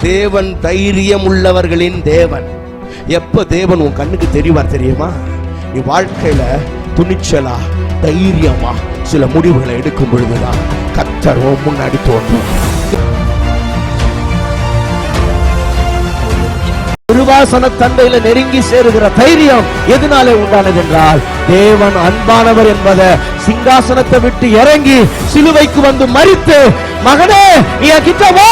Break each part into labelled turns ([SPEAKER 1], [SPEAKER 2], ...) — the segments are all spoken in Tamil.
[SPEAKER 1] தேவன் தைரியம் உள்ளவர்களின் தேவன். எப்ப தேவன் உன் கண்ணுக்கு தெரிவார் தெரியுமா? நீ வாழ்க்கையில துணிச்சலா தைரியமா சில முடிவுகளை எடுக்கும் பொழுதுதான் கர்த்தர் முன்னாடி தோன்றும். திருவாசன தந்தையில நெருங்கி சேருகிற தைரியம் எதனாலே உண்டானது என்றால், தேவன் அன்பானவர் என்பதை சிங்காசனத்தை விட்டு இறங்கி சிலுவைக்கு வந்து மரித்து, மகனே நீ கிட்ட வா,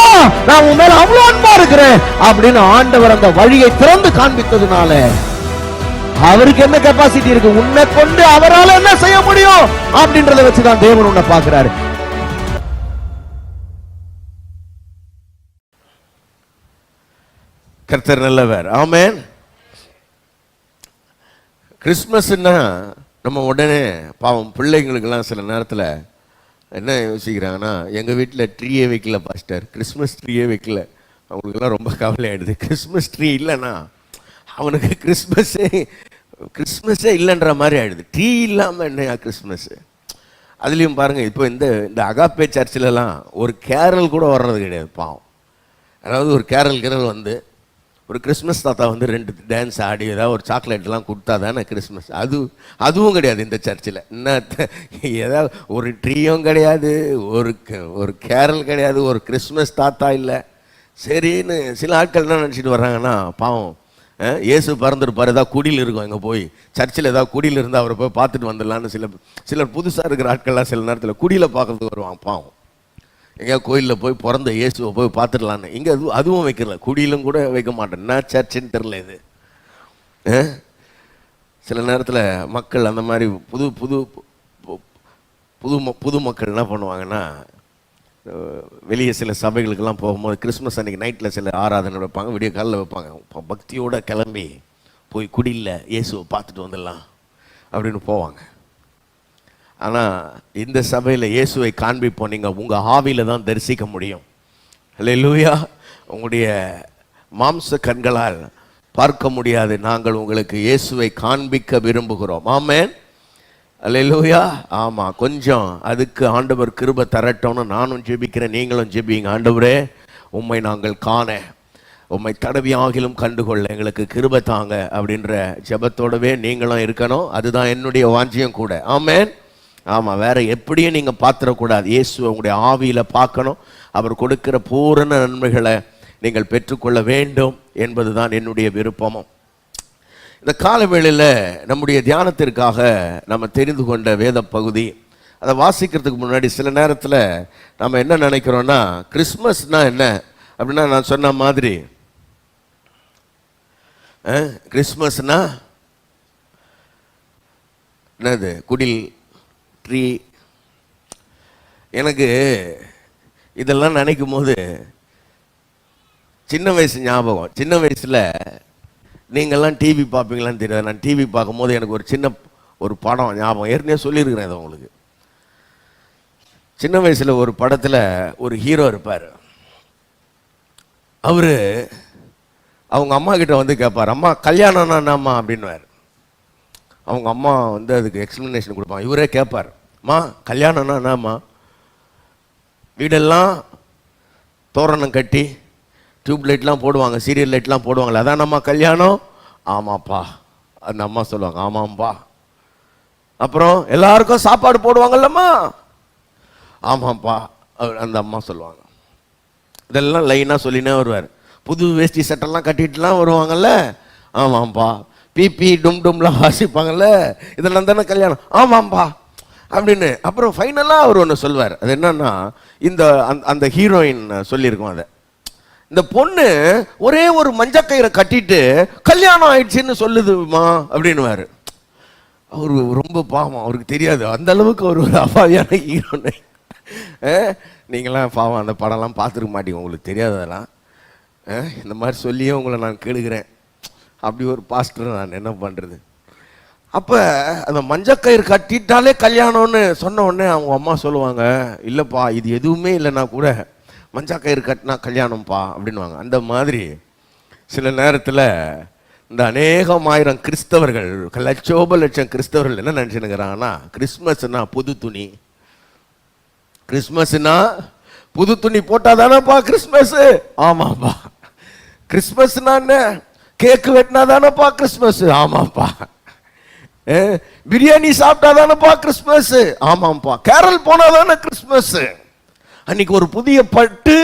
[SPEAKER 1] நான் உன் மேல அவ்வளவு அன்பா இருக்கிறேன் அப்படின்னு ஆண்டவர் அந்த வழியை திறந்து காண்பித்ததுனால அவருக்கு என்ன கெப்பாசிட்டி இருக்கு, உன்னை கொண்டு அவரால் என்ன செய்ய முடியும் அப்படின்றத வச்சுதான் தேவன் உன்னை பார்க்கிறாரு. கர்த்தர் நல்லவர். ஆமென். கிறிஸ்மஸ்னா நம்ம உடனே பாவம் பிள்ளைங்களுக்கெல்லாம் சில நேரத்தில் என்ன யோசிக்கிறாங்கன்னா, எங்கள் வீட்டில் ட்ரீயே வைக்கல பாஸ்டர், கிறிஸ்மஸ் ட்ரீயே வைக்கல. அவங்களுக்கெல்லாம் ரொம்ப கவலை ஆகிடுது. கிறிஸ்மஸ் ட்ரீ இல்லைன்னா அவனுக்கு கிறிஸ்மஸே இல்லைன்ற மாதிரி ஆகிடுது. ட்ரீ இல்லாமல் என்னையா கிறிஸ்மஸ்ஸு? அதுலேயும் பாருங்கள், இப்போ இந்த அகாப்பே சர்ச்சிலலாம் ஒரு கேரல் கூட வர்றது கிடையாது பாவம். அதாவது ஒரு கேரல் வந்து ஒரு கிறிஸ்மஸ் தாத்தா வந்து 2 டான்ஸ் ஆடி ஏதாவது ஒரு சாக்லேட்லாம் கொடுத்தா தானே கிறிஸ்மஸ். அதுவும் கிடையாது இந்த சர்ச்சில். என்ன ஏதாவது ஒரு ட்ரீயும் கிடையாது, ஒரு கேரல் கிடையாது, ஒரு கிறிஸ்மஸ் தாத்தா இல்லை. சரின்னு சில ஆட்கள் என்ன நினச்சிட்டு வர்றாங்கன்னா, பாவம் இயேசு பறந்துருப்பார், ஏதாவது குடியில் இருக்கும், இங்கே போய் சர்ச்சில் ஏதாவது குடியில் இருந்தால் அவரை போய் பார்த்துட்டு வந்துடலான்னு சிலர் புதுசாக இருக்கிற ஆட்கள்லாம் சில நேரத்தில் குடியில் பார்க்கறதுக்கு வருவாங்க. பாவம் எங்கேயா கோயிலில் போய் பிறந்த இயேசுவை போய் பார்த்துடலான்னு. இங்கே அதுவும் வைக்கல, குடியிலும் கூட வைக்க மாட்டேன். என்ன சர்ச்சுன்னு தெரில இது. சில நேரத்தில் மக்கள் அந்த மாதிரி புது மக்கள் என்ன பண்ணுவாங்கன்னா, வெளியே சில சபைகளுக்கெல்லாம் போகும்போது கிறிஸ்மஸ் அன்றைக்கி நைட்டில் சில ஆராதனை வைப்பாங்க, விடிய காலில் வைப்பாங்க. பக்தியோடு கிளம்பி போய் குடியில் இயேசுவை பார்த்துட்டு வந்துடலாம் அப்படின்னு போவாங்க. ஆனால் இந்த சபையில் இயேசுவை காண்பிப்போம், நீங்கள் உங்கள் ஆவியில் தான் தரிசிக்க முடியும். அல்லேலூயா. உங்களுடைய மாம்ச கண்களால் பார்க்க முடியாது, நாங்கள் உங்களுக்கு இயேசுவை காண்பிக்க விரும்புகிறோம். ஆமென். அல்லேலூயா. ஆமாம், கொஞ்சம் அதுக்கு ஆண்டவர் கிருபை தரட்டோன்னு நானும் ஜெபிக்கிறேன், நீங்களும் ஜெபிங்க. ஆண்டவரே, உம்மை நாங்கள் காண, உம்மை தடவி ஆகிலும் கண்டுகொள்ள எங்களுக்கு கிருபை தாங்க அப்படின்ற ஜெபத்தோடவே நீங்களும் இருக்கணும். அதுதான் என்னுடைய வாஞ்சியம் கூட. ஆமென். ஆமாம், வேற எப்படியும் நீங்கள் பார்த்துடக்கூடாது. இயேசுவை உங்களுடைய ஆவியில் பார்க்கணும். அவர் கொடுக்கிற பூரண நன்மைகளை நீங்கள் பெற்றுக்கொள்ள வேண்டும் என்பது தான் என்னுடைய விருப்பமும். இந்த காலவேளையில் நம்முடைய தியானத்திற்காக நம்ம தெரிந்து கொண்ட வேத பகுதி, அதை வாசிக்கிறதுக்கு முன்னாடி சில நேரத்தில் நம்ம என்ன நினைக்கிறோன்னா, கிறிஸ்மஸ்னா என்ன அப்படின்னா, நான் சொன்ன மாதிரி கிறிஸ்மஸ்னா என்னது, குடில், ட்ரீ. எனக்கு இதெல்லாம் நினைக்கும் போது சின்ன வயசு ஞாபகம். சின்ன வயசில் நீங்கள்லாம் டிவி பார்ப்பீங்களான்னு தெரியாது. நான் டிவி பார்க்கும்போது எனக்கு ஒரு படம் ஞாபகம், ஏற்கனவே சொல்லியிருக்கிறேன் இதை உங்களுக்கு. சின்ன வயசில் ஒரு படத்தில் ஒரு ஹீரோ இருப்பார். அவர் அவங்க அம்மா கிட்ட வந்து கேட்பார், அம்மா கல்யாணம்னா என்னம்மா அப்படின்வார். அவங்க அம்மா வந்து அதுக்கு எக்ஸ்ப்ளனேஷன் கொடுப்பாங்க. இவரே கேட்பார், அம்மா கல்யாணம்னா என்னம்மா? வீடெல்லாம் தோரணம் கட்டி டியூப் லைட்லாம் போடுவாங்க, சீரியல் லைட்லாம் போடுவாங்களே, அதான் நம்ம கல்யாணம்? ஆமாப்பா. அந்த அம்மா சொல்லுவாங்க, ஆமாம்ப்பா. அப்புறம் எல்லாருக்கும் சாப்பாடு போடுவாங்கல்லம்மா? ஆமாப்பா. அந்த அம்மா சொல்லுவாங்க. இதெல்லாம் லைனாக சொல்லினே வருவார். புது வேஷ்டி சட்டெல்லாம் கட்டிட்டுலாம் வருவாங்கல்ல? ஆமாம்ப்பா. பிபி டும்லாம் வாசிப்பாங்கல்ல? இதெல்லாம் தானே கல்யாணம்? ஆமாம்பா அப்படின்னு. அப்புறம் ஃபைனலாக அவர் ஒன்று சொல்வார். அது என்னன்னா, அந்த ஹீரோயின் சொல்லியிருக்கோம், அதை இந்த பொண்ணு ஒரே ஒரு மஞ்சக்கயிறை கட்டிட்டு கல்யாணம் ஆயிடுச்சுன்னு சொல்லுதுமா அப்படின்னுவாரு. அவரு ரொம்ப பாவம், அவருக்கு தெரியாது அந்த அளவுக்கு அவர் ஒரு அபாவியான ஹீரோனை. நீங்களாம் பாவம் அந்த படம்லாம் பார்த்துருக்க மாட்டீங்க, உங்களுக்கு தெரியாததெல்லாம். இந்த மாதிரி சொல்லியே உங்களை நான் கேளுக்கிறேன். அப்படி ஒரு பாஸ்டர் நான் என்ன பண்ணுறது. அப்போ அந்த மஞ்சக்கயிறு கட்டிட்டாலே கல்யாணம்னு சொன்ன உடனே அவங்க அம்மா சொல்லுவாங்க, இல்லைப்பா இது எதுவுமே இல்லைன்னா கூட மஞ்சக்கயிறு கட்டினா கல்யாணம்ப்பா அப்படின்வாங்க. அந்த மாதிரி சில நேரத்தில் இந்த அநேகமாயிரம் கிறிஸ்தவர்கள், லட்சம் கிறிஸ்தவர்கள் என்ன நினச்சினுங்கிறாங்கன்னா, கிறிஸ்மஸ்னா புது துணி, கிறிஸ்மஸ்னா புது துணி போட்டால் தானேப்பா கிறிஸ்மஸ். ஆமாப்பா. கிறிஸ்மஸ்னா என்ன? கேக்கு வெட்டினா தானப்பா கிறிஸ்மஸ். ஆமாப்பா. பிரியாணி சாப்பிட்டா தானப்பா கிறிஸ்மஸ். ஆமாப்பா. கேரல் போனா தானே கிறிஸ்மஸ். அன்னைக்கு ஒரு புதிய பட்டு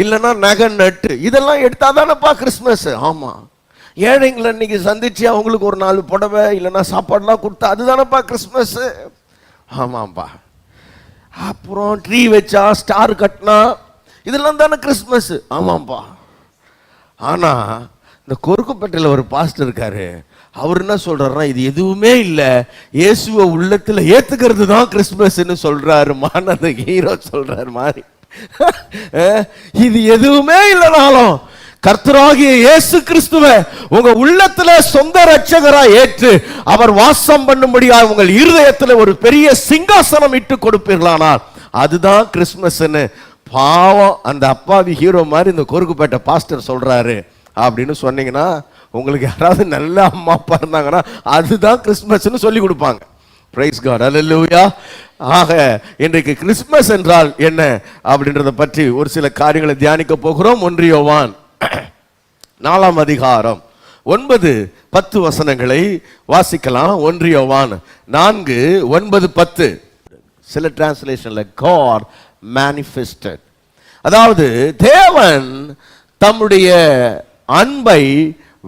[SPEAKER 1] இல்லைன்னா நகை நட்டு இதெல்லாம் எடுத்தா தானப்பா கிறிஸ்மஸ். ஆமா. ஏழைங்களை இன்னைக்கு சந்திச்சு அவங்களுக்கு ஒரு 4 புடவை இல்லைன்னா சாப்பாடுலாம் கொடுத்தா அதுதானப்பா கிறிஸ்மஸ். ஆமாப்பா. அப்புறம் ட்ரீ வச்சா ஸ்டார் கட்டினா இதெல்லாம் தானே கிறிஸ்மஸ். ஆமாப்பா. ஆனா இந்த கொருக்குப்பேட்டையில் ஒரு பாஸ்டர் இருக்காரு. அவர் என்ன சொல்றாருன்னா, இது எதுவுமே இல்லை, இயேசுவை உள்ளத்துல ஏத்துக்கிறது தான் கிறிஸ்மஸ்ன்னு சொல்றாரு. அந்த ஹீரோ சொல்றாரு மாதிரி. இது எதுவுமே இல்லைனாலும் கர்த்தராகிய இயேசு கிறிஸ்துவை உங்க உள்ளத்துல சொந்த ரட்சகரா ஏற்று அவர் வாசம் பண்ணும்படியா உங்கள் இருதயத்துல ஒரு பெரிய சிங்காசனம் இட்டு கொடுப்பீர்களானால் அதுதான் கிறிஸ்மஸ்ன்னு பாவம் அந்த அப்பாவி ஹீரோ மாதிரி இந்த கொருக்குப்பேட்டை பாஸ்டர் சொல்றாரு அப்படின்னு சொன்னீங்கன்னா, உங்களுக்கு யாராவது நல்ல அம்மா அப்பா இருந்தாங்கன்னா அதுதான் கிறிஸ்மஸ்ன்னு சொல்லி கொடுப்பாங்க. Praise God. அல்லேலூயா. ஆக இன்றைக்கு கிறிஸ்மஸ் என்றால் என்ன அப்படின்றத பற்றி ஒரு சில காரியங்களை தியானிக்க போகிறோம். 1 யோவான் 4ஆம் அதிகாரம் 9-10 வசனங்களை வாசிக்கலாம். 1 யோவான் 4:9-10. சில டிரான்ஸ்லேஷன்ல God manifested, அதாவது தேவன் தம்முடைய அன்பை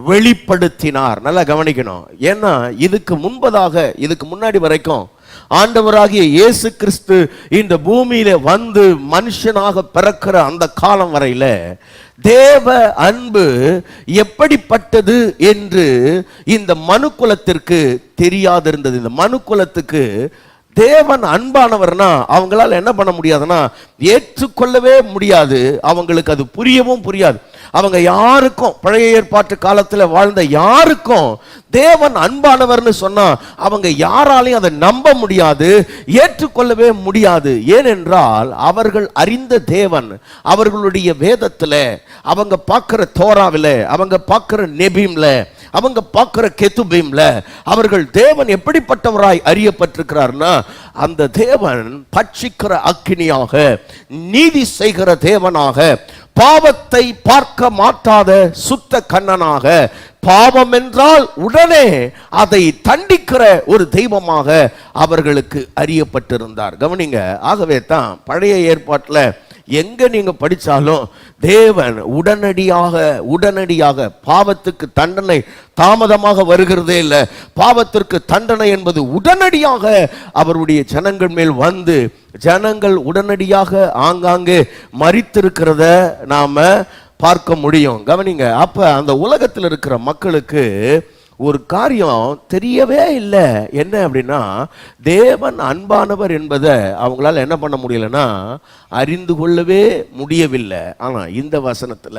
[SPEAKER 1] வெளிப்படுத்தினார். நல்லா கவனிக்கணும். ஏன்னா இதுக்கு முன்னாடி வரைக்கும் ஆண்டவராகிய இயேசு கிறிஸ்து இந்த பூமியில வந்து மனுஷனாக பிறக்கிற அந்த காலம் வரையில தேவ அன்பு எப்படிப்பட்டது என்று இந்த மனுக்குலத்திற்கு தெரியாதிருந்தது. இந்த மனுக்குலத்துக்கு தேவன் அன்பானவர்னா அவங்களால என்ன பண்ண முடியாதுன்னா ஏற்றுக்கொள்ளவே முடியாது. அவங்களுக்கு அது புரியவும் புரியாது. அவங்க யாருக்கும் பழைய ஏற்பாட்டு காலத்தில் வாழ்ந்த யாருக்கும் தேவன் அன்பானவர்னு சொன்னா அவங்க யாராலையும் அதை நம்ப முடியாது, ஏற்றுக்கொள்ளவே முடியாது. ஏனென்றால் அவர்கள் அறிந்த தேவன் அவர்களுடைய வேதத்துல, அவங்க பார்க்கிற தோராவில, அவங்க பார்க்கிற நெபீம்ல, அவங்க பார்க்கிற கெத்துபீம்ல அவர்கள் தேவன் எப்படிப்பட்டவராய் அறியப்பட்டிருக்கிறார்னா, அந்த தேவன் பட்சிக்கிற அக்கினியாக, நீதி செய்கிற தேவனாக, பாவத்தை பார்க்க மாட்டாத சுத்த கண்ணனாக, பாவம் என்றால் உடனே அதை தண்டிக்கிற ஒரு தெய்வமாக அவர்களுக்கு அறியப்பட்டிருந்தார். கவனிங்க. ஆகவே தான் பழைய ஏற்பாட்டில் எங்க நீங்க படிச்சாலும் தேவன் உடனடியாக பாவத்துக்கு தண்டனை தாமதமாக வருகிறதே இல்லை. பாவத்திற்கு தண்டனை என்பது உடனடியாக அவருடைய ஜனங்கள் மேல் வந்து ஜனங்கள் உடனடியாக ஆங்காங்கே மரித்திருக்கிறத நாம பார்க்க முடியும். கவனிங்க. அப்ப அந்த உலகத்தில் இருக்கிற மக்களுக்கு ஒரு காரியம் தெரியவே இல்லை. என்ன அப்படின்னா, தேவன் அன்பானவர் என்பதை அவங்களால என்ன பண்ண முடியலன்னா அறிந்து கொள்ளவே முடியவில்லை. ஆனா இந்த வசனத்துல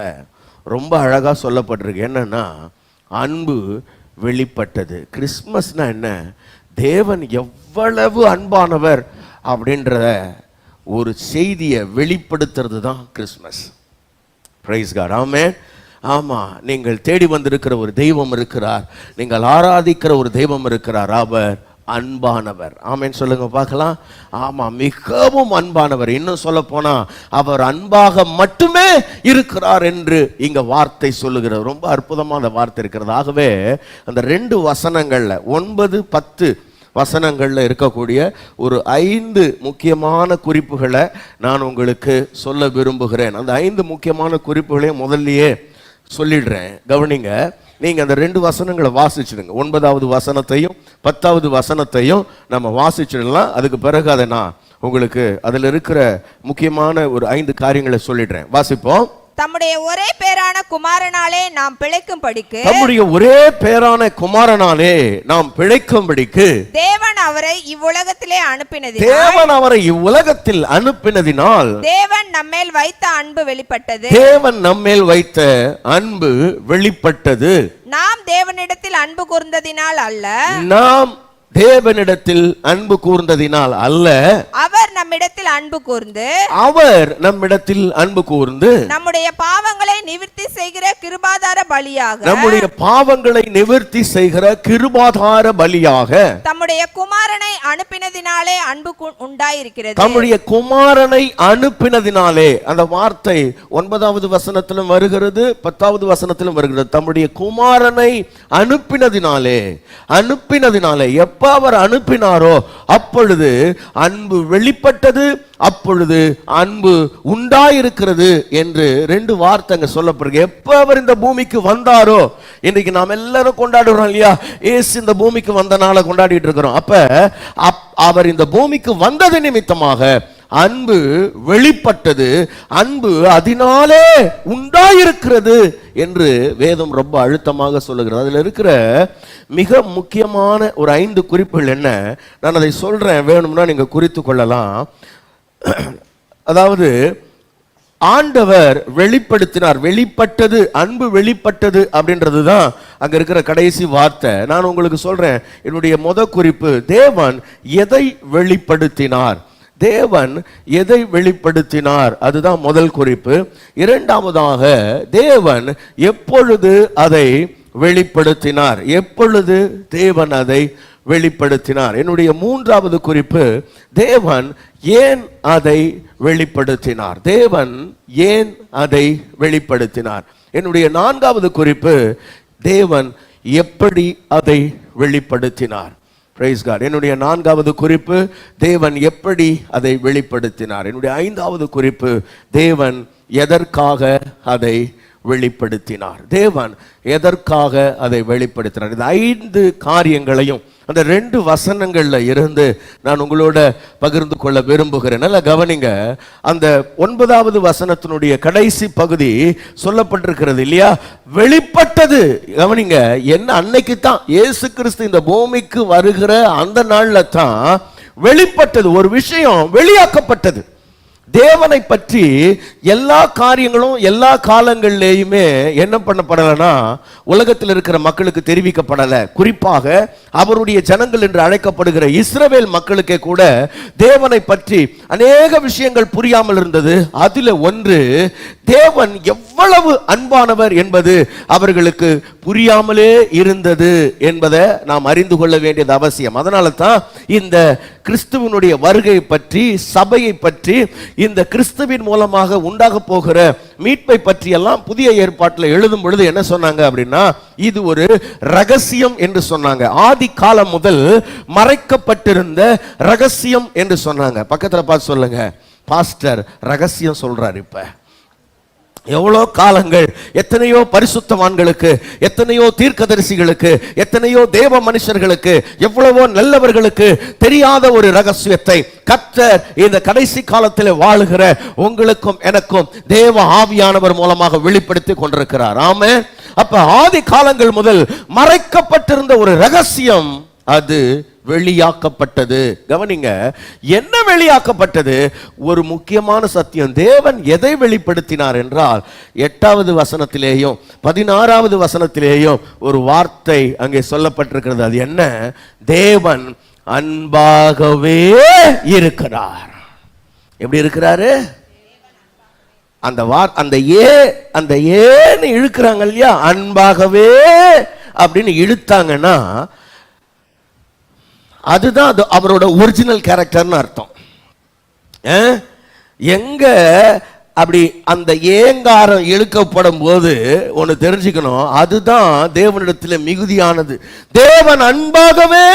[SPEAKER 1] ரொம்ப அழகா சொல்லப்பட்டிருக்கு. என்னன்னா, அன்பு வெளிப்பட்டது. கிறிஸ்மஸ்னா என்ன? தேவன் எவ்வளவு அன்பானவர் அப்படின்றத ஒரு செய்தியை வெளிப்படுத்துறது தான் கிறிஸ்மஸ். Price God. ஆமென். ஆமா, நீங்கள் தேடி வந்திருக்கிற ஒரு தெய்வம் இருக்கிறார், நீங்கள் ஆராதிக்கிற ஒரு தெய்வம் இருக்கிறார். அவர் அன்பானவர். ஆமென் சொல்லுங்க பார்க்கலாம். ஆமா, மிகவும் அன்பானவர். இன்னும் சொல்ல போனா அவர் அன்பாக மட்டுமே இருக்கிறார் என்று இங்க வார்த்தை சொல்லுகிறது. ரொம்ப அற்புதமான வார்த்தை இருக்கிறது. ஆகவே அந்த 2 வசனங்கள்ல 9-10 வசனங்கள்ல இருக்கக்கூடிய ஒரு 5 முக்கியமான குறிப்புகளை நான் உங்களுக்கு சொல்ல விரும்புகிறேன். அந்த 5 முக்கியமான குறிப்புகளையும் முதல்லயே சொல்லிடுறேன். கவனிங்க. நீங்க அந்த 2 வசனங்களை வாசிச்சிடுங்க. 9வது வசனத்தையும் 10வது வசனத்தையும் நம்ம வாசிச்சிடலாம். அதுக்கு பிறகு அதை நான் உங்களுக்கு அதுல இருக்கிற முக்கியமான ஒரு 5 காரியங்களை சொல்லிடுறேன். வாசிப்போம்.
[SPEAKER 2] தம்முடைய ஒரே பேரான குமாரனாலே நாம் பிழைக்கும்படிக்கு,
[SPEAKER 1] தம்முடைய ஒரே பேரான குமாரனாலே நாம் பிழைக்கும்படிக்கு
[SPEAKER 2] தேவன் அவரை இவ்வுலகத்திலே அனுப்பினது.
[SPEAKER 1] தேவன் அவரை இவ்வுலகத்தில் அனுப்பினதினால்
[SPEAKER 2] தேவன் நம்மேல் வைத்த அன்பு வெளிப்பட்டது.
[SPEAKER 1] தேவன் நம்மேல் வைத்த அன்பு வெளிப்பட்டது.
[SPEAKER 2] நாம் தேவனிடத்தில் அன்பு கூர்ந்ததினால் அல்ல,
[SPEAKER 1] நாம் தேவனிடத்தில் அன்பு கூர்ந்ததினால் அல்ல,
[SPEAKER 2] அவர் நம்மிடத்தில் அன்பு கூர்ந்து
[SPEAKER 1] அவர் நம்மிடத்தில் அன்பு கூர்ந்து
[SPEAKER 2] நம்முடைய பாவங்களை நிவர்த்தி செய்கிற கிருபாதார பலியாக
[SPEAKER 1] நம்முடைய பாவங்களை நிவர்த்தி செய்கிற கிருபாதார பலியாக
[SPEAKER 2] தம்முடைய குமாரனை அனுப்பினதினாலே அன்பு உண்டாயிருக்கிறது.
[SPEAKER 1] தம்முடைய குமாரனை அனுப்பினதினாலே, அந்த வார்த்தை 9வது வசனத்திலும் வருகிறது, 10வது வசனத்திலும் வருகிறது. தம்முடைய குமாரனை அனுப்பினதினாலே, எப்ப அவர் அனுப்பினாரோ அப்பொழுது அன்பு வெளிப்பட்டது, அப்பொழுது அன்பு உண்டாயிருக்கிறது என்று 2 வார்த்தைங்க சொல்லப்படுகிறது. எப்ப அவர் இந்த பூமிக்கு வந்தாரோ, இன்னைக்கு நாம் எல்லாரும் கொண்டாடுறோம் இல்லையா, இயேசு இந்த பூமிக்கு வந்த நாளை கொண்டாடிட்டு இருக்கிறோம். அப்ப அவர் இந்த பூமிக்கு வந்தது நிமித்தமாக அன்பு வெளிப்பட்டது, அன்பு அதனாலே உண்டாயிருக்கிறது என்று வேதம் ரொம்ப அழுத்தமாக சொல்லுகிறது. அதில் இருக்கிற மிக முக்கியமான ஒரு 5 குறிப்புகள் என்ன, நான் அதை சொல்றேன், வேணும்னா நீங்க குறித்து கொள்ளலாம். அதாவது ஆண்டவர் வெளிப்படுத்தினார், வெளிப்பட்டது, அன்பு வெளிப்பட்டது அப்படின்றது தான் அங்க இருக்கிற கடைசி வார்த்தை. நான் உங்களுக்கு சொல்றேன், என்னுடைய குறிப்பு, தேவன் எதை வெளிப்படுத்தினார், தேவன் எதை வெளிப்படுத்தினார், அதுதான் முதல் குறிப்பு. இரண்டாவதாக, தேவன் எப்பொழுது அதை வெளிப்படுத்தினார், எப்பொழுது தேவன் அதை வெளிப்படுத்தினார். என்னுடைய 3வது குறிப்பு, தேவன் ஏன் அதை வெளிப்படுத்தினார், தேவன் ஏன் அதை வெளிப்படுத்தினார். என்னுடைய 4வது குறிப்பு, தேவன் எப்படி அதை வெளிப்படுத்தினார். Praise God. என்னுடைய 4வது குறிப்பு, தேவன் எப்படி அதை வெளிப்படுத்தினார். என்னுடைய 5வது குறிப்பு, தேவன் எதற்காக அதை வெளிப்படுத்தினார், தேவன் எதற்காக அதை வெளிப்படுத்தினார். இந்த 5 காரியங்களையும் அந்த 2 வசனங்கள்ல இருந்து நான் உங்களோட பகிர்ந்து கொள்ள விரும்புகிறேன். நல்லா கவனிங்க. அந்த 9வது வசனத்தினுடைய கடைசி பகுதி சொல்லப்பட்டிருக்கிறது இல்லையா, வெளிப்பட்டது. கவனிங்க, என்ன, அன்னைக்கு தான் இயேசு கிறிஸ்து இந்த பூமிக்கு வருகிற அந்த நாள்ல தான் வெளிப்பட்டது, ஒரு விஷயம் வெளியாக்கப்பட்டது. தேவனை பற்றி எல்லா காரியங்களும் எல்லா காலங்களிலேயுமே என்ன பண்ணப்படலைன்னா உலகத்தில் இருக்கிற மக்களுக்கு தெரிவிக்கப்படலை. குறிப்பாக அவருடைய ஜனங்கள் என்று அழைக்கப்படுகிற இஸ்ரவேல் மக்களுக்கே கூட தேவனை பற்றி அநேக விஷயங்கள் புரியாமல் இருந்தது. அதில் ஒன்று, தேவன் எவ்வளவு அன்பானவர் என்பது அவர்களுக்கு புரியாமலே இருந்தது என்பதை நாம் அறிந்து கொள்ள வேண்டியது அவசியம். அதனால தான் இந்த கிறிஸ்துவனுடைய வருகை பற்றி, சபையை பற்றி, இந்த கிறிஸ்துவின் மூலமாக உண்டாக போகிற மீட்பை பற்றி எல்லாம் புதிய ஏற்பாட்டில் எழுதும் பொழுது என்ன சொன்னாங்க அப்படின்னா, இது ஒரு ரகசியம் என்று சொன்னாங்க. ஆதி காலம் முதல் மறைக்கப்பட்டிருந்த ரகசியம் என்று சொன்னாங்க. பக்கத்துல பார்த்து சொல்லுங்க, பாஸ்டர் ரகசியம் சொல்றாரு. இப்ப எவ்வளோ காலங்கள், எத்தனையோ பரிசுத்தவான்களுக்கு, எத்தனையோ தீர்க்கதரிசிகளுக்கு, எத்தனையோ தேவ மனுஷர்களுக்கு, எவ்வளவோ நல்லவர்களுக்கு தெரியாத ஒரு ரகசியத்தை கர்த்தர் இந்த கடைசி காலத்தில் வாழுகிற உங்களுக்கும் எனக்கும் தேவ ஆவியானவர் மூலமாக வெளிப்படுத்தி கொண்டிருக்கிறார். ஆமென். அப்ப ஆதி காலங்கள் முதல் மறைக்கப்பட்டிருந்த ஒரு ரகசியம், அது வெளியாக்கப்பட்டது. கவனிங்க, என்ன வெளியாக்கப்பட்டது? ஒரு முக்கியமான சத்தியம். தேவன் எதை வெளிப்படுத்தினார் என்றால், 8வது வசனத்திலேயும் 16வது வசனத்திலேயும் ஒரு வார்த்தை அங்கே சொல்லப்பட்டிருக்கிறது. அது என்ன? தேவன் அன்பாகவே இருக்கிறார். எப்படி இருக்கிறாரு? அந்த ஏன்னு இழுக்கிறாங்க இல்லையா, அன்பாகவே அப்படின்னு இழுத்தாங்கன்னா அதுதான் அவரோட ஒரிஜினல் கேரக்டர்னு அர்த்தம். எங்க அப்படி அந்த ஏங்காரம் இழுக்கப்படும் போது ஒன்று தெரிஞ்சுக்கணும், அதுதான் தேவனிடத்தில் மிகுதியானது. தேவன் அன்பாகவே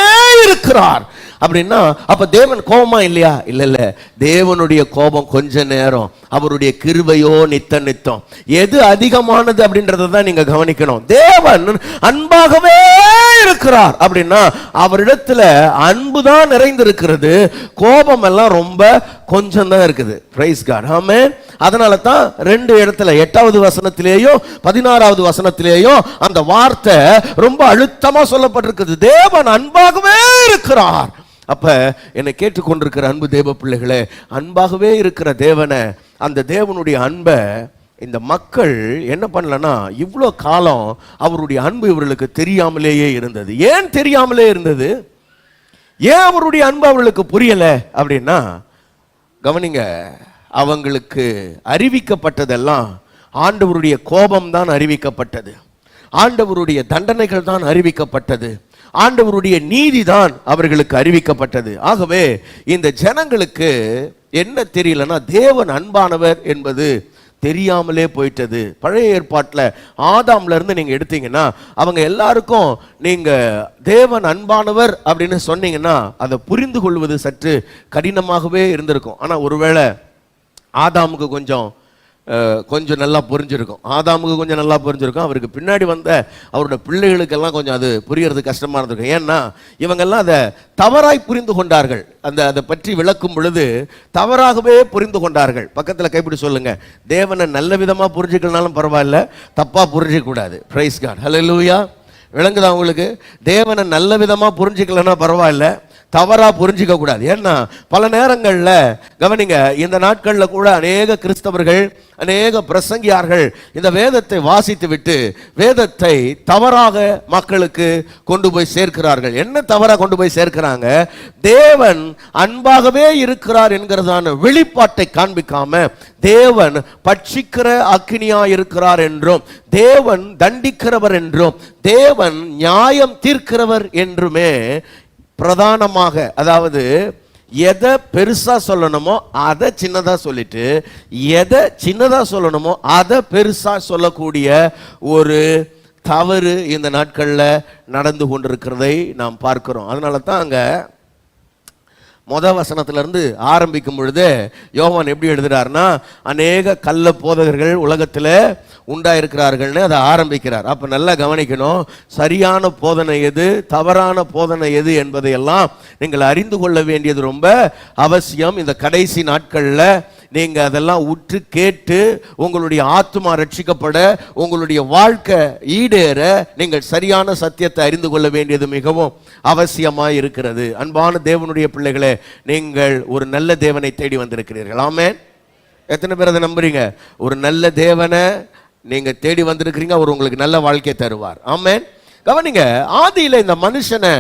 [SPEAKER 1] இருக்கிறார் அப்படின்னா அப்ப தேவன் கோபமா இல்லையா? இல்ல இல்ல, தேவனுடைய கோபம் கொஞ்ச நேரம், அவருடைய கிருபையோ நித்த நித்தம். எது அதிகமானது அப்படின்றத தான் நீங்க கவனிக்கணும். தேவன் அன்பாகவே இருக்கிறார் அப்படின்னா அவரிடத்துல அன்பு தான் நிறைந்திருக்கிறது, கோபம் எல்லாம் ரொம்ப கொஞ்சம் தான் இருக்குது. Praise God. ஆமென். அதனால தான் 2 இடத்துல 8வது வசனத்திலேயும் 16வது வசனத்திலேயும் அந்த வார்த்தை ரொம்ப அழுத்தமா சொல்லப்பட்டிருக்குது, தேவன் அன்பாகவே இருக்கிறார். அப்ப என்னை கேட்டுக்கொண்டிருக்கிற அன்பு தேவ பிள்ளைகளே, அன்பாகவே இருக்கிற தேவனை, அந்த தேவனுடைய அன்பை இந்த மக்கள் என்ன பண்ணலன்னா, இவ்வளோ காலம் அவருடைய அன்பு இவர்களுக்கு தெரியாமலேயே இருந்தது. ஏன் தெரியாமலே இருந்தது? ஏன் அவருடைய அன்பு அவர்களுக்கு புரியல அப்படின்னா, கவனிங்க, அவங்களுக்கு அறிவிக்கப்பட்டதெல்லாம் ஆண்டவருடைய கோபம் தான் அறிவிக்கப்பட்டது, ஆண்டவருடைய தண்டனைகள் தான் அறிவிக்கப்பட்டது, ஆண்டவருடைய நீதி தான் அவர்களுக்கு அறிவிக்கப்பட்டது. ஆகவே இந்த ஜனங்களுக்கு என்ன தெரியலன்னா, தேவன் அன்பானவர் என்பது தெரியாமலே போயிட்டது. பழைய ஏற்பாட்டில் ஆதாம்ல இருந்து நீங்க எடுத்தீங்கன்னா அவங்க எல்லாருக்கும் நீங்க தேவன் அன்பானவர் அப்படின்னு சொன்னீங்கன்னா அதை புரிந்து கொள்வது சற்று கடினமாகவே இருந்திருக்கும். ஆனா ஒருவேளை ஆதாமுக்கு கொஞ்சம் நல்லா புரிஞ்சிருக்கும், அவருக்கு பின்னாடி வந்த அவரோட பிள்ளைகளுக்கெல்லாம் கொஞ்சம் அது புரியறது கஷ்டமா இருந்திருக்கும். ஏன்னா இவங்கெல்லாம் அதை தவறாய் புரிந்து கொண்டார்கள். அதை பற்றி விளக்கும் பொழுது தவறாகவே புரிந்து கொண்டார்கள். பக்கத்தில் கைப்பிடி சொல்லுங்க, தேவனை நல்ல விதமா புரிஞ்சுக்கலனாலும் பரவாயில்ல, தப்பா புரிஞ்சிக்க கூடாது. பிரைஸ் காட், ஹல்லேலூயா. விளங்குதா உங்களுக்கு? தேவனை நல்ல விதமா புரிஞ்சுக்கலன்னா பரவாயில்ல, தவறா புரிஞ்சிக்க கூடாது. ஏன்னா பல நேரங்களில் கவனிங்க, இந்த நாட்களில் கூட அநேக கிறிஸ்தவர்கள், அநேக பிரசங்கியார்கள் இந்த வேதத்தை வாசித்து விட்டு வேதத்தை தவறாக மக்களுக்கு கொண்டு போய் சேர்க்கிறார்கள். என்ன தவறாக கொண்டு போய் சேர்க்கிறாங்க? தேவன் அன்பாகவே இருக்கிறார் என்கிறதான வெளிப்பாட்டை காண்பிக்காம தேவன் பட்சிக்கிற அக்கினியா இருக்கிறார் என்றும், தேவன் தண்டிக்கிறவர் என்றும், தேவன் நியாயம் தீர்க்கிறவர் என்றுமே பிரதானமாக, அதாவது எதை பெருசா சொல்லணுமோ அதை சின்னதா சொல்லிட்டு, எதை சின்னதா சொல்லணுமோ அதை பெருசா சொல்லக்கூடிய ஒரு தவறு இந்த நாட்கள்ல நடந்து கொண்டிருக்கிறதை நாம் பார்க்கிறோம். அதனால தான் அங்க வசனத்திலிருந்து ஆரம்பிக்கும் பொழுது யோவான் எப்படி எழுதுறாருன்னா, அநேக கள்ள போதகர்கள் உலகத்தில் உண்டாயிருக்கிறார்கள்னு அதை ஆரம்பிக்கிறார். அப்ப நல்லா கவனிக்கணும், சரியான போதனை எது, தவறான போதனை எது என்பதையெல்லாம் நீங்கள் அறிந்து கொள்ள வேண்டியது ரொம்ப அவசியம். இந்த கடைசி நாட்கள்ல நீங்க அதெல்லாம் உற்று கேட்டு உங்களுடைய ஆத்துமா ரட்சிக்கப்பட, உங்களுடைய வாழ்க்கை ஈடேற நீங்கள் சரியான சத்தியத்தை அறிந்து கொள்ள வேண்டியது மிகவும் அவசியமாய் இருக்கிறது. அன்பான தேவனுடைய பிள்ளைகளே, நீங்கள் ஒரு நல்ல தேவனை தேடி வந்திருக்கிறீர்கள். ஆமென். எத்தனை பேர் அதை நம்புறீங்க? ஒரு நல்ல தேவனை நீங்க தேடி வந்திருக்கிறீங்க, அவர் உங்களுக்கு நல்ல வாழ்க்கையை தருவார். ஆமென். கவனிங்க, ஆதியில இந்த மனுஷனை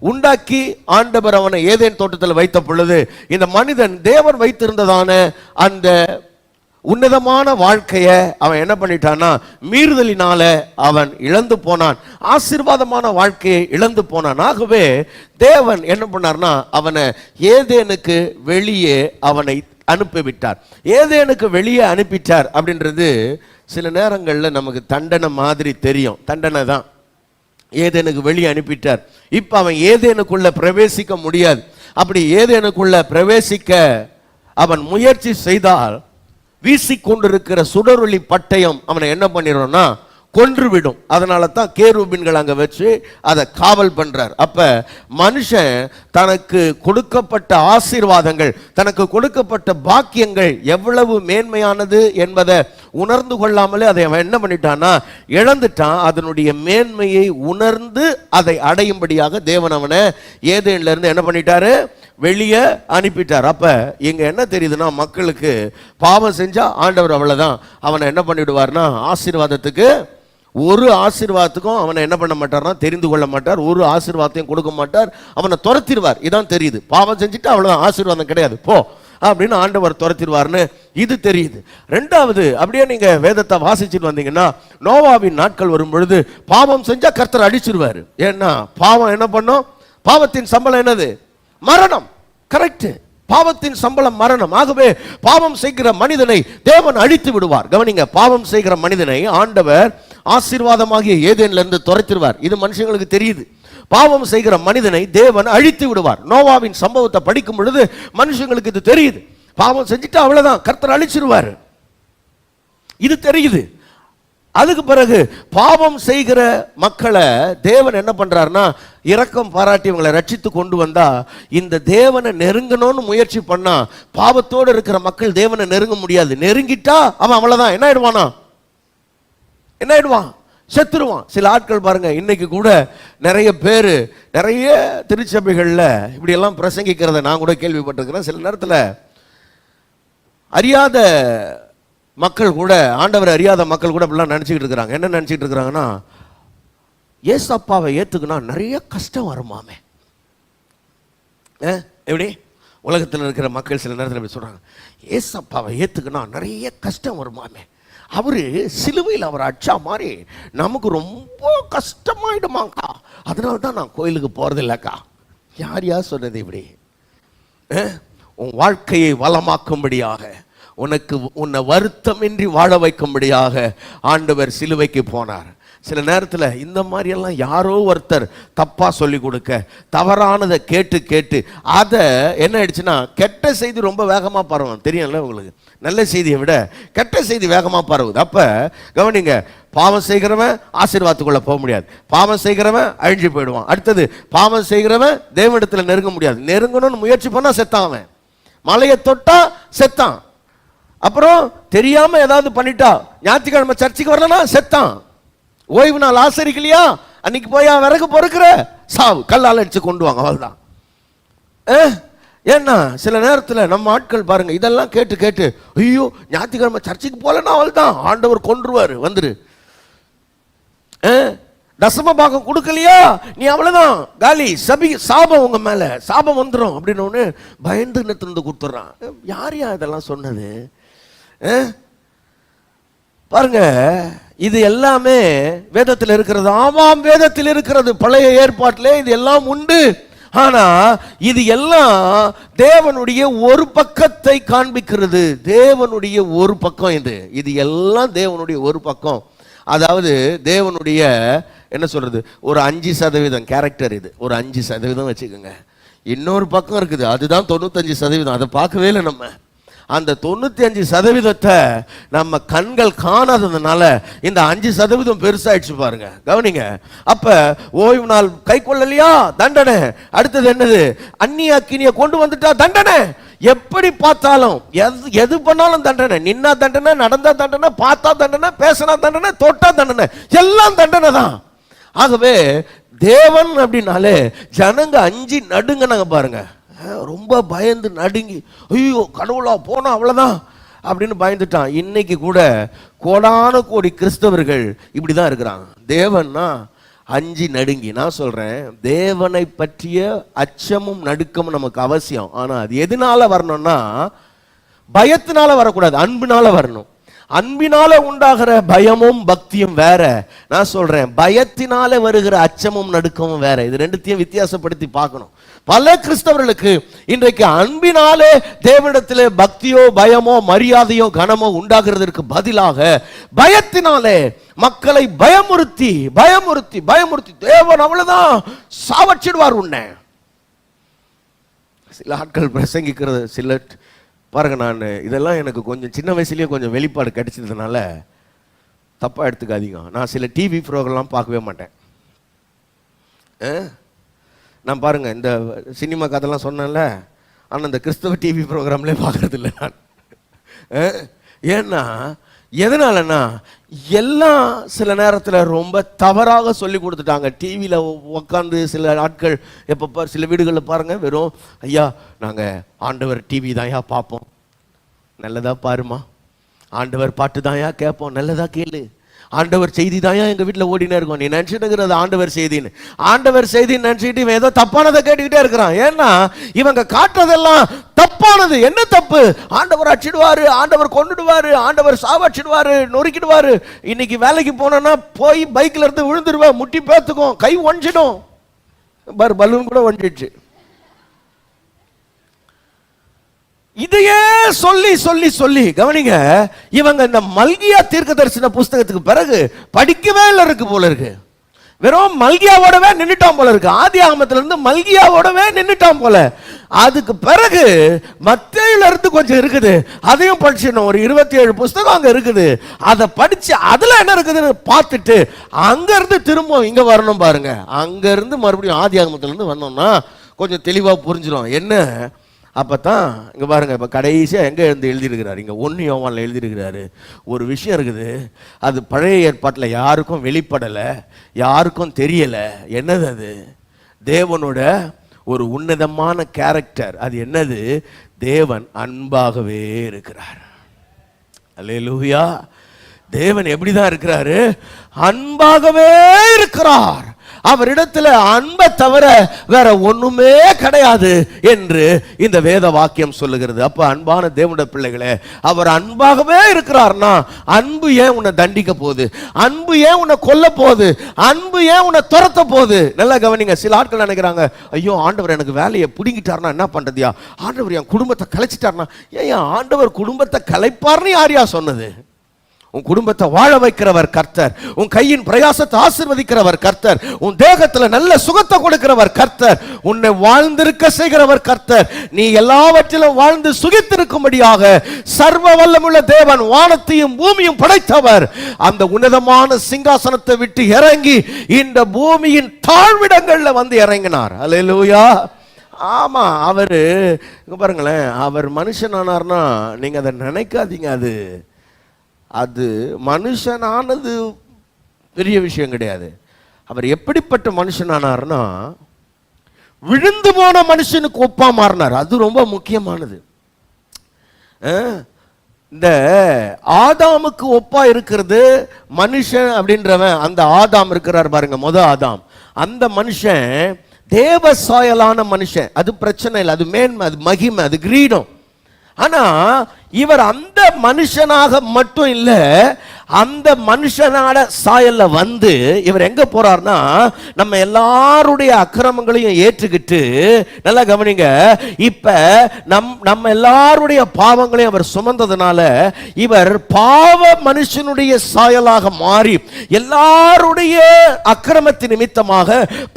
[SPEAKER 1] உண்டாக்கி ஆண்டவர் அவனை ஏதேன் தோட்டத்தில் வைத்த பொழுது இந்த மனிதன் தேவன் வைத்திருந்ததான அந்த உன்னதமான வாழ்க்கைய அவன் என்ன பண்ணிட்டான்னா மீறுதலினால அவன் இழந்து போனான், ஆசீர்வாதமான வாழ்க்கையை இழந்து போனான். ஆகவே தேவன் என்ன பண்ணார்னா அவனை ஏதேனுக்கு வெளியே அவனை அனுப்பிவிட்டார். ஏதேனுக்கு வெளியே அனுப்பிட்டார் அப்படின்றது சில நேரங்களில் நமக்கு தண்டனை மாதிரி தெரியும், தண்டனை தான். ஏதேனுக்கு வெளியே அனுப்பிட்டார். இப்ப அவன் ஏதேனுக்குள்ள பிரவேசிக்க முடியாது. அப்படி ஏதேனுக்குள்ள பிரவேசிக்க அவன் முயற்சி செய்தால் வீசிக்கொண்டிருக்கிற சுடரொளி பட்டயம் அவனை என்ன பண்ணிடும்னா கொன்றுவிடும். அதனால தான் கேருபீன்கள் அங்க வச்சு அதை காவல் பண்றார். அப்ப மனுஷன் தனக்கு கொடுக்கப்பட்ட ஆசீர்வாதங்கள், தனக்கு கொடுக்கப்பட்ட பாக்கியங்கள் எவ்வளவு மேன்மையானது என்பதை உணர்ந்து கொள்ளாமலே அதை அவன் என்ன பண்ணிட்டான்னா இழந்துட்டான். அதனுடைய மேன்மையை உணர்ந்து அதை அடையும்படியாக தேவன் அவனை ஏதேன்ல இருந்து என்ன பண்ணிட்டாரு, வெளியே அனுப்பிட்டார். அப்ப இங்க என்ன தெரியுதுன்னா, மக்களுக்கு பாவம் செஞ்சா ஆண்டவர் அவ்வளவுதான் அவனை என்ன பண்ணிடுவார்னா ஆசீர்வாதத்துக்கு, ஒரு ஆசீர்வாதத்துக்கும் அவனை என்ன பண்ண மாட்டார்னா தெரிந்து கொள்ள மாட்டார், ஒரு ஆசீர்வாதத்தையும் கொடுக்க மாட்டார், அவனை துரத்திடுவார். இதான் தெரியுது. பாவம் செஞ்சுட்டு அவ்வளவுதான், ஆசீர்வாதம் கிடையாது போ அப்படின்னு ஆண்டவர் துரத்திடுவார்னு இது தெரியுது. ரெண்டாவது, அப்படியே நீங்க வேதத்தை வாசிச்சுட்டு வந்தீங்கன்னா, நோவாவின் நாட்கள் வரும் பொழுது பாவம் செஞ்சா கர்த்தர் அடிச்சிருவாரு. ஏன்னா பாவம் என்ன பண்ணும், பாவத்தின் சம்பளம் என்னது, மரணம். கரெக்ட், பாவத்தின் சம்பளம் மரணம். ஆகவே பாவம் செய்கிற மனிதனை தேவன் அழித்து விடுவார். கவனிங்க, பாவம் செய்கிற மனிதனை ஆண்டவர் ஆசீர்வாதமாகிய ஏதேன்ல இருந்து துரத்திடுவார். இது மனுஷங்களுக்கு தெரியுது. பாவம் செய்கிற மனிதனை தேவன் அழித்து விடுவார். நோவாவின் சம்பவத்தை படிக்கும் பொழுது மனுஷங்களுக்கு இது தெரியுது. பாவம் செஞ்சுட்டு அவ்வளவுதான், கர்த்தர் அழிச்சிருவாரு, இது தெரியுது. அதுக்கு பிறகு பாவம் செய்கிற மக்களை தேவன் என்ன பண்றாருன்னா இரக்கம் பாராட்டி இவங்களை ரட்சித்து கொண்டு வந்தா, இந்த தேவனை நெருங்கணும்னு முயற்சி பண்ணா பாவத்தோடு இருக்கிற மக்கள் தேவனை நெருங்க முடியாது. நெருங்கிட்டா அவன் அவ்வளவுதான், என்ன ஆயிடுவானா, என்ன ஆயிடுவான், செத்துருவான். சில ஆட்கள் பாருங்க, இன்னைக்கு கூட நிறைய பேர் நிறைய திருச்சபைகள்ல இப்படி எல்லாம் பிரசங்கிக்கிறத நான் கூட கேள்விப்பட்டிருக்கிறேன். சில நேரத்தில் அறியாத மக்கள் கூட, ஆண்டவர் அறியாத மக்கள் கூட இப்படிலாம் நினச்சிக்கிட்டு இருக்கிறாங்க. என்ன நினச்சிக்கிட்டு இருக்கிறாங்கன்னா, ஏசப்பாவை ஏற்றுக்குனா நிறைய கஷ்டம் வருமாமே, எப்படி உலகத்தில் இருக்கிற மக்கள் சில நேரத்தில் எப்படி சொல்கிறாங்க, ஏசப்பாவை ஏற்றுக்குன்னா நிறைய கஷ்டம் வருமாமே, அவரு சிலுவையில் அவர் அடிச்சா மாதிரி நமக்கு ரொம்ப கஷ்டமாயிடுமாக்கா, அதனால தான் நான் கோயிலுக்கு போகிறதில்லக்கா. யார் சொன்னது இப்படி? உன் வாழ்க்கையை வளமாக்கும்படியாக, உன்னை வருத்தமின்றி வாழ வைக்கும்படியாக ஆண்டவர் சிலுவைக்கு போனார். சில நேரத்தில் இந்த மாதிரியெல்லாம் யாரோ ஒருத்தர் தப்பாக சொல்லி கொடுக்க, தவறானதை கேட்டு கேட்டு அதை என்ன ஆயிடுச்சுன்னா கெட்ட செய்தி ரொம்ப வேகமாக பரவும். தெரியும்ல உங்களுக்கு, நல்ல செய்தியை விட கெட்ட செய்தி வேகமாக பரவுது. அப்போ கவனிங்க, பாவம் செய்கிறவன் ஆசீர்வாதத்துக்குள்ளே போக முடியாது, பாவம் செய்கிறவன் அழிஞ்சு போயிடுவான். அடுத்தது, பாவம் செய்கிறவன் தேவனிடத்தில் நெருங்க முடியாது, நெருங்கணும்னு முயற்சி பண்ணால் செத்தான், அவன் மலையை தொட்டா செத்தான். அப்புறம் தெரியாம ஏதாவது பண்ணிட்டா, ஞாயிற்றுக்கிழமை சர்ச்சைக்கு வரலன்னா செத்தான். ஓய்வு நாள் ஆசரிக்கலையா, அன்னைக்கு போய் விறகு பொறுக்கிற சாவு, கல்லால் அடிச்சு கொண்டு வாங்க, அவள்தான். ஏன்னா சில நேரத்தில் நம்ம ஆட்கள் பாருங்க, இதெல்லாம் கேட்டு கேட்டு ஐயோ ஞாயிற்றுக்கிழமை சர்ச்சைக்கு போலன்னா அவள் தான் ஆண்டவர் கொன்றுவார், வந்துரு. தசம பாகம் கொடுக்கலையா நீ அவ்வளவுதான் காலி, சாபம் உங்க மேல, சாபம் வந்துடும் அப்படின்னு பயந்து நிறுத்திருந்து கொடுத்துட்றான். யார் இதெல்லாம் சொன்னது? பாருங்க, இது எல்லாமே வேதத்தில் இருக்கிறது. ஆமாம், வேதத்தில் இருக்கிறது, பழைய ஏற்பாட்டிலே இது எல்லாம் உண்டு. ஆனா இது எல்லாம் தேவனுடைய ஒரு பக்கத்தை காண்பிக்கிறது, தேவனுடைய ஒரு பக்கம். இது எல்லாம் தேவனுடைய ஒரு பக்கம். அதாவது தேவனுடைய என்ன சொல்றது, ஒரு 5% கேரக்டர். இது ஒரு 5% வச்சுக்கோங்க. இன்னொரு பக்கம் இருக்குது, அதுதான் 95%. அதை பார்க்கவே இல்லை நம்ம. அந்த 95% நம்ம கண்கள் காணாததுனால இந்த 5% பெருசாயிடுச்சு பாருங்க. கவனிங்க, அப்ப ஓய்வு நாள் கை கொள்ளலையா தண்டனை, அடுத்தது என்னது, அந்நிய அக்கினியை கொண்டு வந்துட்டா தண்டனை. எப்படி பார்த்தாலும் எது பண்ணாலும் தண்டனை, நின்னா தண்டனை, நடந்தா தண்டனை, பார்த்தா தண்டனை, பேசினா தண்டனை, தொட்டா தண்டனை, எல்லாம் தண்டனை தான். ஆகவே தேவன் அப்படின்னாலே ஜனங்க அஞ்சி நடுங்கினாங்க பாருங்க, ரொம்ப பயந்து நடுங்கி, ஐயோ கடவுளா போனா அவ்வளவுதான் அப்படின்னு பயந்துட்டான். இன்னைக்கு கூட கோடான கோடி கிறிஸ்தவர்கள் இப்படிதான் இருக்கிறாங்க. தேவன்னா அஞ்சி நடுங்கி. நான் சொல்றேன், தேவனை பற்றிய அச்சமும் நடுக்கமும் நமக்கு அவசியம். ஆனா அது எதனால வரணும்னா, பயத்தினால வரக்கூடாது, அன்பினால வரணும். அன்பினால உண்டாகிற பயமும் பக்தியும் வேற. நான் சொல்றேன், பயத்தினால வருகிற அச்சமும் நடுக்கமும் வேற. இது ரெண்டுத்தையும் வித்தியாசப்படுத்தி பார்க்கணும். பல கிறிஸ்தவர்களுக்கு இன்றைக்கு அன்பினாலே தேவனிடத்திலே பக்தியோ பயமோ மரியாதையோ கனமோ உண்டாகிறதற்கு பதிலாக பயத்தினாலே மக்களை பயமுறுத்தி பயமுறுத்தி பயமுறுத்தி தேவன் அவ்வளவுதான் சாவச்சிடுவார் உன்னை. சில ஆட்கள் பிரசங்கிக்கிறது, சில பாருங்க, நான் இதெல்லாம் எனக்கு கொஞ்சம் சின்ன வயசுலேயே கொஞ்சம் வெளிப்பாடு கிடைச்சதுனால தப்பாக எடுத்துக்காதீங்க. நான் சில டிவி ப்ரோக்ராம்லாம் பார்க்கவே மாட்டேன். நான் பாருங்க, இந்த சினிமா கதைலாம் சொன்னேன்ல, ஆனால் இந்த கிறிஸ்தவ டிவி ப்ரோக்ராம்லேயே பார்க்கறது இல்லை நான். ஏன்னா எதனாலன்னா எல்லாம் சில நேரத்தில் ரொம்ப தவறாக சொல்லி கொடுத்துட்டாங்க. டிவியில் உட்காந்து சில ஆட்கள் எப்போ சில வீடுகளில் பாருங்கள், வெறும் ஐயா நாங்கள் ஆண்டவர் டிவி தான்யா பார்ப்போம், நல்லதா பாருமா, ஆண்டவர் பாட்டு தான்யா கேட்போம், நல்லதா கேளு, ஆண்டவர் செய்தி தான்யா எங்கள் வீட்டில் ஓடினே இருக்கும். நீ நினச்சிட்டு ஆண்டவர் செய்தின்னு, ஆண்டவர் செய்தின்னு நினச்சிக்கிட்டு இவன் ஏதோ தப்பானதை கேட்டுக்கிட்டே இருக்கிறான். ஏன்னா இவங்க காட்டுறதெல்லாம் தப்பானது. என்ன தப்பு? ஆண்டவர் அடிச்சிடுவாரு, ஆண்டவர் கொண்டுடுவாரு, ஆண்டவர் சாவச்சிடுவாரு, நொறுக்கிடுவாரு. இன்னைக்கு வேலைக்கு போனோன்னா போய் பைக்ல இருந்து விழுந்துருவேன், முட்டி பேத்துக்கும், கை ஒஞ்சிடும், பலூன் கூட ஒஞ்சிடுச்சு. இதையே சொல்லி சொல்லி சொல்லி கவனிங்க, இவங்க இந்த மல்கியா தீர்க்க தரிசன புஸ்தகத்துக்கு பிறகு படிக்கவே இல்லை இருக்கு போல இருக்கு. வெறும் மல்கியாவோடவே நின்றுட்டான் போல இருக்கு. ஆதி ஆகமத்துல இருந்து மல்கியாவோடவே நின்றுட்டான் போல. அதுக்கு பிறகு மத்தேயுல இருந்து கொஞ்சம் இருக்குது, அதையும் படிச்சிடணும். ஒரு 27 புஸ்தகம் அங்க இருக்குது. அதை படிச்சு அதுல என்ன இருக்குதுன்னு பார்த்துட்டு அங்க இருந்து திரும்ப இங்க வரணும் பாருங்க. அங்க இருந்து மறுபடியும் ஆதி ஆகமத்துல இருந்து வந்தோம்னா கொஞ்சம் தெளிவா புரிஞ்சிடும். என்ன அப்பதான் இங்க பாருங்க, இப்ப கடைசியா எங்க எழுதியிருக்கிறாரு, இங்க 1 யோவான்ல எழுதியிருக்கிறாரு. ஒரு விஷயம் இருக்குது, அது பழைய ஏற்பாட்டுல யாருக்கும் வெளிப்படல, யாருக்கும் தெரியல. என்னது அது? தேவனோட ஒரு உன்னதமான கேரக்டர். அது என்னது? தேவன் அன்பாகவே இருக்கிறார். அல்லேலூயா. தேவன் எப்படிதான் இருக்கிறாரு? அன்பாகவே இருக்கிறார். அவரிடத்துல அன்பை தவிர வேற ஒண்ணுமே கிடையாது என்று இந்த வேத வாக்கியம் சொல்லுகிறது. அப்ப அன்பான தேவனுடைய பிள்ளைகளே, அவர் அன்பாகவே இருக்கிறார்னா அன்பு ஏன் உன்னை தண்டிக்க போகுது? அன்பு ஏன் உன்னை கொல்ல போகுது? அன்பு ஏன் உன்னை துரத்த போகுது? நல்லா கவனிங்க. சில ஆட்கள் நினைக்கிறாங்க, ஐயோ ஆண்டவர் எனக்கு வேலையை பிடுங்கிட்டார்னா என்ன பண்றதியா? ஆண்டவர் என் குடும்பத்தை கலைச்சிட்டார்னா? ஏன் ஆண்டவர் குடும்பத்தை கலைப்பார்னு யாரையா சொன்னது? உன் குடும்பத்தை வாழ வைக்கிறவர் கர்த்தர். உன் கையின் பிரயாசத்தை ஆசீர்வதிக்கிறவர் கர்த்தர். உன் தேகத்துல நல்ல சுகத்தை கொடுக்கிறவர் கர்த்தர். உன்னை வாழ்ந்திருக்க செய்கிறவர் கர்த்தர். நீ எல்லாவற்றிலும் வாழ்ந்து சுகித்திருக்கும்படியாக சர்வ வல்லமுள்ள தேவன் வானத்தையும் பூமியும் படைத்தவர் அந்த உன்னதமான சிங்காசனத்தை விட்டு இறங்கி இந்த பூமியின் தாழ்விடங்கள்ல வந்து இறங்கினார். அல்லேலூயா. ஆமா, அவரு பாருங்களேன், அவர் மனுஷனானார்னா நீங்க அதை நினைக்காதீங்க. அது மனுஷனானது பெரிய விஷயம் கிடையாது. அவர் எப்படிப்பட்ட மனுஷனானார்னா விழுந்து போன மனுஷனுக்கு ஒப்பா மாறினார். அது ரொம்ப முக்கியமானது. இந்த ஆதாமுக்கு ஒப்பா இருக்கிறது மனுஷன் அப்படின்றவன். அந்த ஆதாம் இருக்கிறார் பாருங்க, ஆதாம். அந்த மனுஷன் தேவ சாயலான மனுஷன். அது பிரச்சனை இல்லை, அது மேன்மை, அது மகிமை, அது கிரீடம். ஆனா இவர் அந்த மனுஷனாக மட்டும் இல்ல, அந்த மனுஷனான சாயல்ல வந்து இவர் எங்க போறார்னா நம்ம எல்லாருடைய அக்கிரமங்களையும் ஏற்றுக்கிட்டு, நல்லா கவனிங்க, இப்ப நம்ம எல்லாருடைய பாவங்களையும் அவர் சுமந்ததுனால இவர் பாவ மனுஷனுடைய சாயலாக மாறி எல்லாருடைய அக்கிரமத்தின் நிமித்தமாக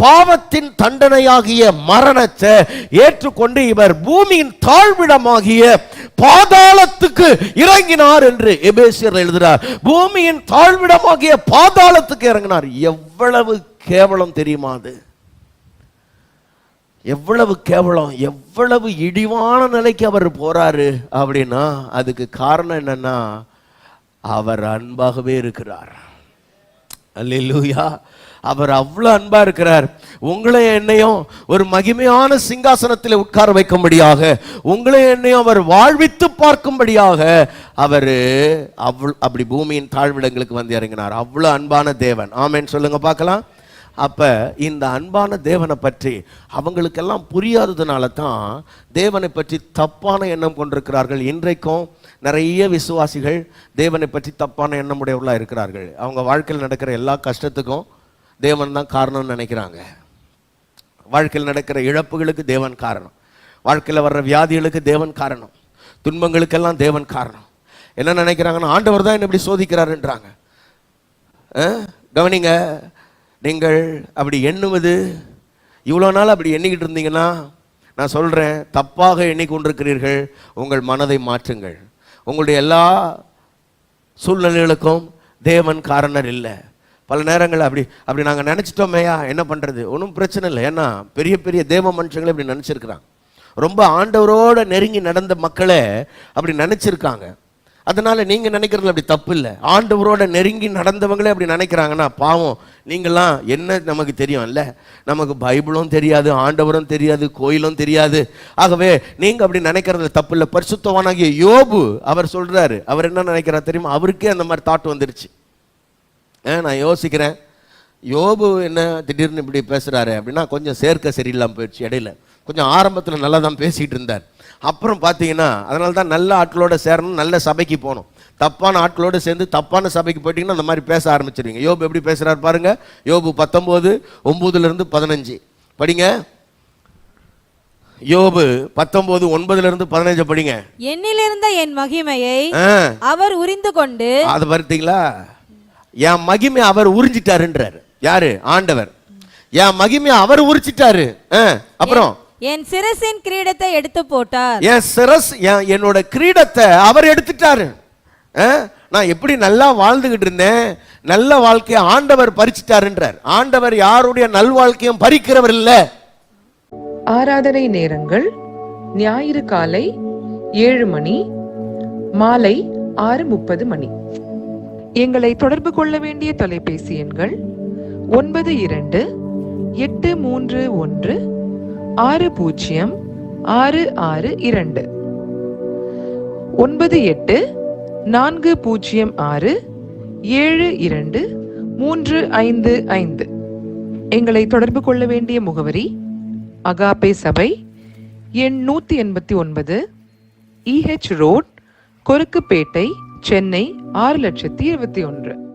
[SPEAKER 1] பாவத்தின் தண்டனையாகிய மரணத்தை ஏற்றுக்கொண்டு இவர் பூமியின் தாழ்விடமாகிய பாதாளத்துக்கு இறங்கினார் என்று எபேசியர் எழுதுகிறார். பூமியின் தாழ்விடமாகிய பாதாளத்துக்கு இறங்கினார். எவ்வளவு கேவலம் தெரியுமா? அது எவ்வளவு கேவலம், எவ்வளவு இழிவான நிலைக்கு அவர் போறாரு அப்படின்னா அதுக்கு காரணம் என்னன்னா அவர் அன்பாகவே இருக்கிறார். அல்லேலூயா. அவர் அவ்வளவு அன்பா இருக்கிறார். உங்களை என்னையும் ஒரு மகிமையான சிங்காசனத்தில் உட்கார வைக்கும்படியாக, உங்களை என்னையும் அவர் வாழ்வித்து பார்க்கும்படியாக அவர் அப்படி பூமியின் தாழ்விடங்களுக்கு வந்து இறங்கினார். அவ்வளவு அன்பான தேவன். ஆமென் சொல்லுங்க பார்க்கலாம். அப்ப இந்த அன்பான தேவனை பற்றி அவங்களுக்கெல்லாம் புரியாததுனால தான் தேவனை பற்றி தப்பான எண்ணம் கொண்டிருக்கிறார்கள். இன்றைக்கும் நிறைய விசுவாசிகள் தேவனை பற்றி தப்பான எண்ணமுடையவர்களாக இருக்கிறார்கள். அவங்க வாழ்க்கையில் நடக்கிற எல்லா கஷ்டத்துக்கும் தேவன் தான் காரணம்னு நினைக்கிறாங்க. வாழ்க்கையில் நடக்கிற இழப்புகளுக்கு தேவன் காரணம், வாழ்க்கையில் வர்ற வியாதிகளுக்கு தேவன் காரணம், துன்பங்களுக்கெல்லாம் தேவன் காரணம். என்ன நினைக்கிறாங்கன்னா ஆண்டவர் தான் என்ன இப்படி சோதிக்கிறாருன்றாங்க. கவனிங்க, நீங்கள் அப்படி எண்ணுவது, இவ்வளோ நாள் அப்படி எண்ணிக்கிட்டு இருந்தீங்கன்னா நான் சொல்கிறேன், தப்பாக எண்ணிக்கொண்டிருக்கிறீர்கள். உங்கள் மனதை மாற்றுங்கள். உங்களுடைய எல்லா சூழ்நிலைகளுக்கும் தேவன் காரணர் இல்லை. பல நேரங்கள் அப்படி நாங்கள் நினச்சிட்டோமேயா, என்ன பண்ணுறது? ஒன்றும் பிரச்சனை இல்லை. ஏன்னா பெரிய பெரிய தேவ மனுஷங்களே இப்படி நினச்சிருக்கிறாங்க. ரொம்ப ஆண்டவரோட நெருங்கி நடந்த மக்களே அப்படி நினச்சிருக்காங்க. அதனால நீங்கள் நினைக்கிறதுல அப்படி தப்பு இல்லை. ஆண்டவரோட நெருங்கி நடந்தவங்களே அப்படி நினைக்கிறாங்கன்னா பாவம், நீங்களாம் என்ன நமக்கு தெரியும் இல்லை, நமக்கு பைபிளும் தெரியாது, ஆண்டவரும் தெரியாது, கோயிலும் தெரியாது. ஆகவே நீங்கள் அப்படி நினைக்கிறதுல தப்பு இல்லை. பரிசுத்தவானாகிய யோபு அவர் சொல்கிறாரு, அவர் என்ன நினைக்கிறார் தெரியுமா? அவருக்கே அந்த மாதிரி தாட் வந்துருச்சு. நான் யோசிக்கிறேன், யோபு என்ன திடீர்னு இப்படி பேசுகிறாரு அப்படின்னா கொஞ்சம் சேர்க்க சரியில்லாமல் போயிடுச்சு. இடையில கொஞ்சம் ஆரம்பத்தில் நல்லா தான் பேசிகிட்டு இருந்தார். அப்புறம் பார்த்தீங்கன்னா அதனால தான் நல்ல ஆட்களோட சேரணும், நல்ல சபைக்கு போகணும். தப்பான ஆட்களோடு சேர்ந்து தப்பான சபைக்கு போயிட்டீங்கன்னா அந்த மாதிரி பேச ஆரம்பிச்சிருவீங்க. யோபு எப்படி பேசுகிறார் பாருங்க. யோபு 19:9-15 படிங்க. யோபு 19:9-15 படிங்க.
[SPEAKER 2] என்னிலிருந்த என் மகிமையை அவர் உரிந்து கொண்டு,
[SPEAKER 1] அது பார்த்தீங்களா, என் மகிமை அவர் உறிஞ்சிட்டாருன்றாரு. யாரு? ஆண்டவர். என் மகிமை அவர் உரிச்சிட்டாரு. அப்புறம்
[SPEAKER 2] என் சிரசின் கிரீடத்தை எடுத்து போட்டார்.
[SPEAKER 1] என் சிரஸ், என்னோட கிரீடத்தை அவர் எடுத்துட்டாரு. நான் எப்படி நல்லா வாழ்ந்துகிட்டு இருந்தேன், நல்ல வாழ்க்கையை ஆண்டவர் பறிச்சிட்டாருன்றார். ஆண்டவர் யாருடைய நல் வாழ்க்கையும் பறிக்கிறவர் இல்ல.
[SPEAKER 3] ஆராதனை நேரங்கள்: ஞாயிறு காலை 7 மணி, மாலை 6:30 மணி. எங்களை தொடர்பு கொள்ள வேண்டிய தொலைபேசி எண்கள் 92-831-60-662, 98-406-72-355. எங்களை தொடர்பு கொள்ள வேண்டிய முகவரி அகாபே சபை, எண் 189, EH ரோட், கொருக்குப்பேட்டை, சென்னை 6,21,000.